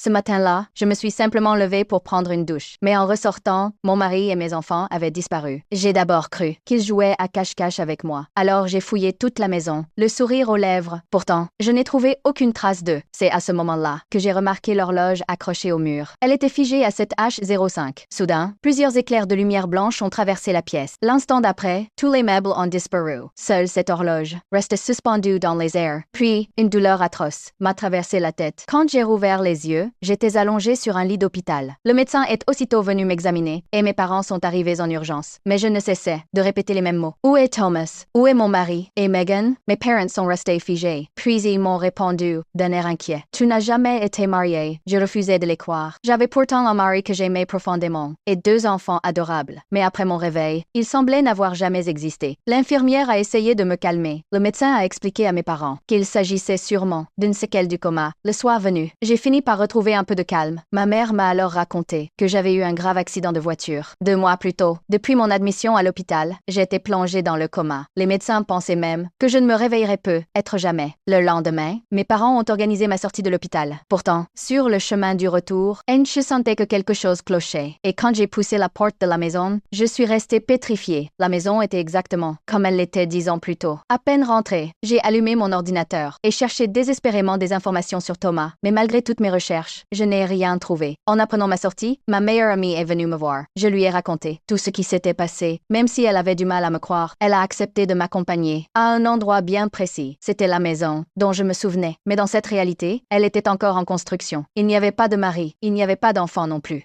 Ce matin-là, je me suis simplement levée pour prendre une douche. Mais en ressortant, mon mari et mes enfants avaient disparu. J'ai d'abord cru qu'ils jouaient à cache-cache avec moi. Alors j'ai fouillé toute la maison, le sourire aux lèvres. Pourtant, je n'ai trouvé aucune trace d'eux. C'est à ce moment-là que j'ai remarqué l'horloge accrochée au mur. Elle était figée à 7h05. Soudain, plusieurs éclairs de lumière blanche ont traversé la pièce. L'instant d'après, tous les meubles ont disparu. Seule cette horloge restait suspendue dans les airs. Puis, une douleur atroce m'a traversé la tête. Quand j'ai rouvert les yeux, j'étais allongée sur un lit d'hôpital. Le médecin est aussitôt venu m'examiner et mes parents sont arrivés en urgence. Mais je ne cessais de répéter les mêmes mots. Où est Thomas? Où est mon mari? Et Megan? Mes parents sont restés figés. Puis ils m'ont répondu d'un air inquiet. Tu n'as jamais été mariée. Je refusais de les croire. J'avais pourtant un mari que j'aimais profondément et 2 enfants adorables. Mais après mon réveil, ils semblaient n'avoir jamais existé. L'infirmière a essayé de me calmer. Le médecin a expliqué à mes parents qu'il s'agissait sûrement d'une séquelle du coma. Le soir venu, j'ai fini par retrouver un peu de calme. Ma mère m'a alors raconté que j'avais eu un grave accident de voiture. 2 mois plus tôt, depuis mon admission à l'hôpital, j'étais plongée dans le coma. Les médecins pensaient même que je ne me réveillerais être jamais. Le lendemain, mes parents ont organisé ma sortie de l'hôpital. Pourtant, sur le chemin du retour, je sentais que quelque chose clochait. Et quand j'ai poussé la porte de la maison, je suis restée pétrifiée. La maison était exactement comme elle l'était 10 ans plus tôt. À peine rentrée, j'ai allumé mon ordinateur et cherché désespérément des informations sur Thomas. Mais malgré toutes mes recherches, je n'ai rien trouvé. En apprenant ma sortie, ma meilleure amie est venue me voir. Je lui ai raconté tout ce qui s'était passé. Même si elle avait du mal à me croire, elle a accepté de m'accompagner à un endroit bien précis. C'était la maison dont je me souvenais. Mais dans cette réalité, elle était encore en construction. Il n'y avait pas de mari, il n'y avait pas d'enfant non plus.